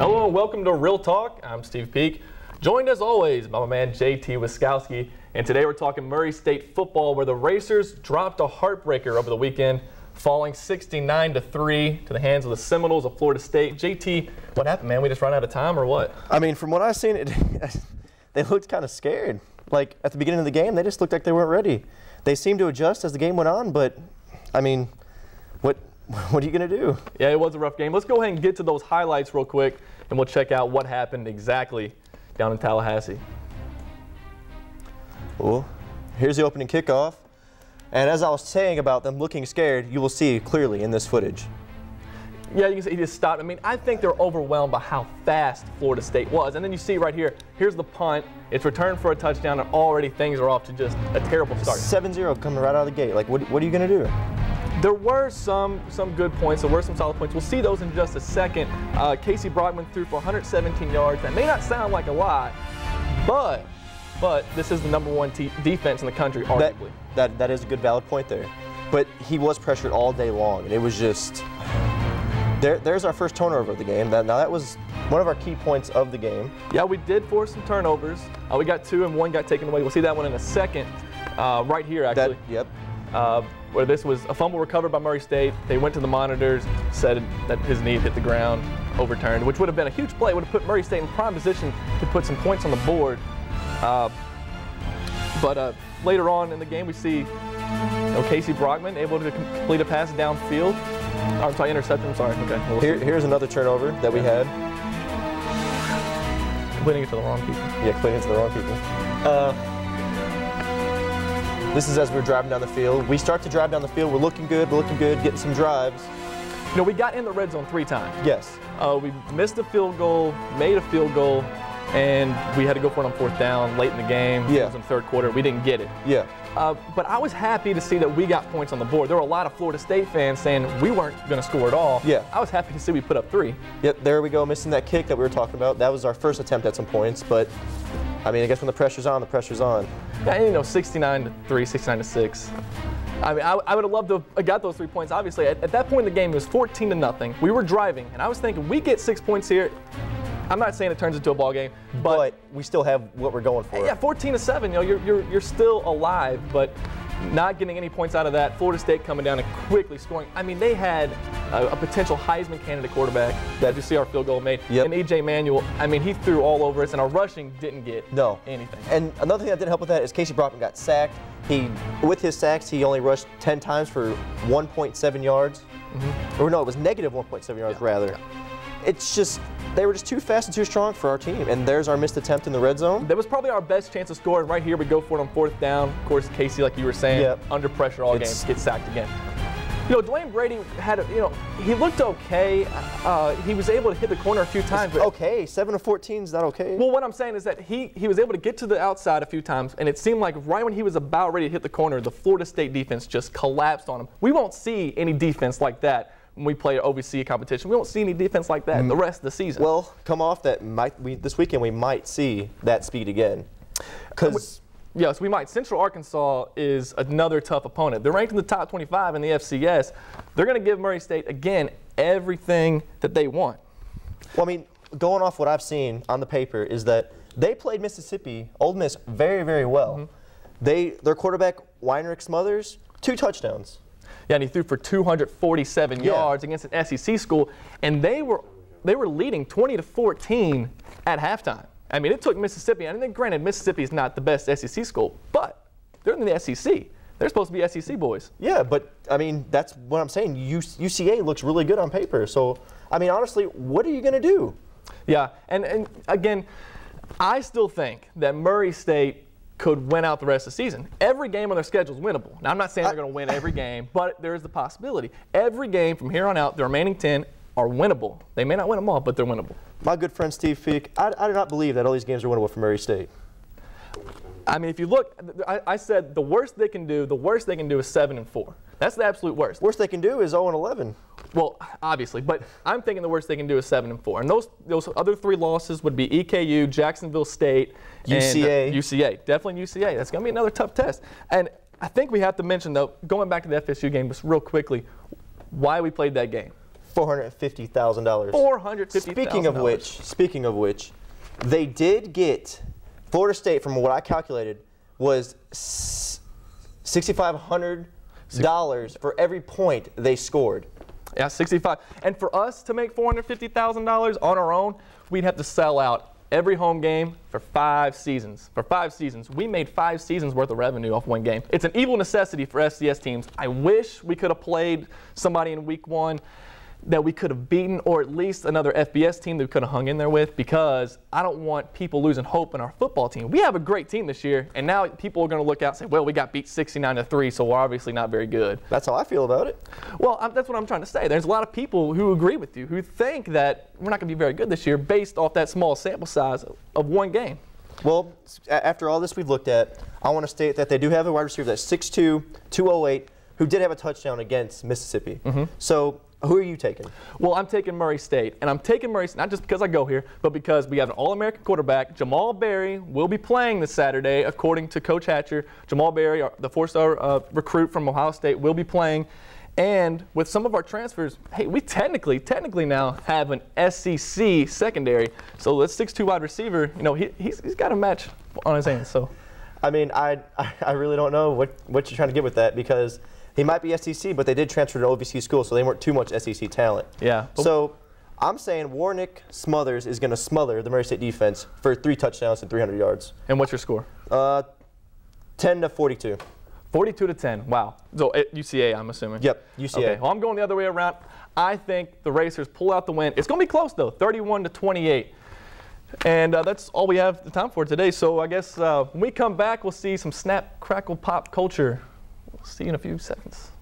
Hello and welcome to Real Talk. I'm Steve Peake, joined as always by my man JT Waszkowski, and today we're talking Murray State football, where the Racers dropped a heartbreaker over the weekend, falling 69-3 to the hands of the Seminoles of Florida State. JT, what happened, man? We just ran out of time or what? I mean, from what I've seen, they looked kind of scared. Like, at the beginning of the game, they just looked like they weren't ready. They seemed to adjust as the game went on, but, I mean, what are you going to do? Yeah, it was a rough game. Let's go ahead and get to those highlights real quick, and we'll check out what happened exactly down in Tallahassee. Well, here's the opening kickoff. And as I was saying about them looking scared, you will see clearly in this footage. Yeah, you can see he just stopped. I mean, I think they're overwhelmed by how fast Florida State was. And then you see right here, here's the punt. It's returned for a touchdown, and already things are off to just a terrible start. 7-0 coming right out of the gate. Like, what are you going to do? There were some good points. There were some solid points. We'll see those in just a second. Casey Brockman threw for 117 yards. That may not sound like a lot, but this is the #1 defense in the country, arguably. That is a good valid point there. But he was pressured all day long, and it was just there's our first turnover of the game. Now that was one of our key points of the game. Yeah, we did force some turnovers. We got 2 and 1 got taken away. We'll see that one in a second. Right here, actually. Yep. Where this was a fumble recovered by Murray State. They went to the monitors, said that his knee hit the ground, overturned, which would have been a huge play. It would have put Murray State in prime position to put some points on the board. But later on in the game, we see Casey Brockman able to complete a pass downfield. I'm sorry, interception. I'm sorry. Okay. Here's another turnover that we had. Completing it to the wrong people. Yeah, completing it to the wrong people. This is as we're driving down the field. We start to drive down the field. We're looking good, getting some drives. You know, we got in the red zone 3 times. Yes. We missed a field goal, made a field goal, and we had to go for it on 4th down late in the game. Yeah. It was in the 3rd quarter. We didn't get it. Yeah. But I was happy to see that we got points on the board. There were a lot of Florida State fans saying we weren't going to score at all. Yeah. I was happy to see we put up 3. Yep, there we go, missing that kick that we were talking about. That was our first attempt at some points, but I mean, I guess when the pressure's on, the pressure's on. Yeah, and, you know, 69-3, 69-6. I mean, I would have loved to have got those 3 points. Obviously, at that point in the game, it was 14-0. We were driving, and I was thinking, we get 6 points here. I'm not saying it turns into a ball game, but we still have what we're going for. Yeah, 14-7. You know, you're still alive, but not getting any points out of that. Florida State coming down and quickly scoring. I mean, they had a potential Heisman candidate quarterback that you see our field goal made. Yep. And E.J. Manuel, I mean, he threw all over us, and our rushing didn't get anything. And another thing that didn't help with that is Casey Brockman got sacked. With his sacks, he only rushed 10 times for 1.7 yards. Mm-hmm. Or no, it was negative 1.7 yards rather. Yeah. It's just, they were just too fast and too strong for our team. And there's our missed attempt in the red zone. That was probably our best chance of scoring. Right here, we go for it on 4th down. Of course, Casey, like you were saying, under pressure all game, gets sacked again. You know, Dwayne Brady had, he looked okay. He was able to hit the corner a few times. But okay, 7 of 14 is not okay. Well, what I'm saying is that he was able to get to the outside a few times, and it seemed like right when he was about ready to hit the corner, the Florida State defense just collapsed on him. We won't see any defense like that when we play OVC competition. We won't see any defense like that the rest of the season. Well, come off that, this weekend we might see that speed again. Yes, we might. Central Arkansas is another tough opponent. They're ranked in the top 25 in the FCS. They're going to give Murray State, again, everything that they want. Well, I mean, going off what I've seen on the paper is that they played Mississippi, Ole Miss, very, very well. Mm-hmm. Their quarterback, Weinrich Smothers, 2 touchdowns. Yeah, and he threw for 247 yards against an SEC school, and they were leading 20-14 at halftime. I mean, it took Mississippi, and then granted, Mississippi is not the best SEC school, but they're in the SEC. They're supposed to be SEC boys. Yeah, but, I mean, that's what I'm saying. UCA looks really good on paper. So, I mean, honestly, what are you going to do? Yeah, and again, I still think that Murray State could win out the rest of the season. Every game on their schedule is winnable. Now, I'm not saying they're going to win every game, but there is the possibility. Every game from here on out, the remaining 10 are winnable. They may not win them all, but they're winnable. My good friend Steve Peake, I do not believe that all these games are winnable for Murray State. I mean, if you look, I said the worst they can do is 7-4. That's the absolute worst. Worst they can do is 0-11. Well, obviously, but I'm thinking the worst they can do is 7-4. And those other 3 losses would be EKU, Jacksonville State, UCA. And UCA. Definitely UCA. That's going to be another tough test. And I think we have to mention, though, going back to the FSU game just real quickly, why we played that game. $450,000. $450,000. Speaking of which, they did get Florida State, from what I calculated, was $6,500 for every point they scored. Yeah, 65. And for us to make $450,000 on our own, we'd have to sell out every home game for 5 seasons. For 5 seasons. We made 5 seasons worth of revenue off one game. It's an evil necessity for FCS teams. I wish we could have played somebody in week 1 that we could have beaten, or at least another FBS team that we could have hung in there with, because I don't want people losing hope in our football team. We have a great team this year, and now people are going to look out and say, well, we got beat 69-3, so we're obviously not very good. That's how I feel about it. Well, that's what I'm trying to say. There's a lot of people who agree with you, who think that we're not going to be very good this year based off that small sample size of one game. Well, after all this we've looked at, I want to state that they do have a wide receiver that's 6'2", 208, who did have a touchdown against Mississippi. So who are you taking? Well, I'm taking Murray State, and I'm taking Murray State not just because I go here, but because we have an All-American quarterback. Jamal Berry will be playing this Saturday, according to Coach Hatcher. Jamal Berry, the 4-star recruit from Ohio State, will be playing. And with some of our transfers, hey, we technically now have an SEC secondary. So this 6'2" wide receiver, you know, he's got a match on his hands. So, I mean, I really don't know what you're trying to get with that, because he might be SEC, but they did transfer to OVC school, so they weren't too much SEC talent. Yeah. So I'm saying Warnick Smothers is going to smother the Murray State defense for 3 touchdowns and 300 yards. And what's your score? 10-42. 42-10. Wow. So at UCA, I'm assuming. Yep, UCA. Okay. Well, I'm going the other way around. I think the Racers pull out the win. It's going to be close, though, 31-28. And that's all we have the time for today. So I guess when we come back, we'll see some snap, crackle, pop culture. See you in a few seconds.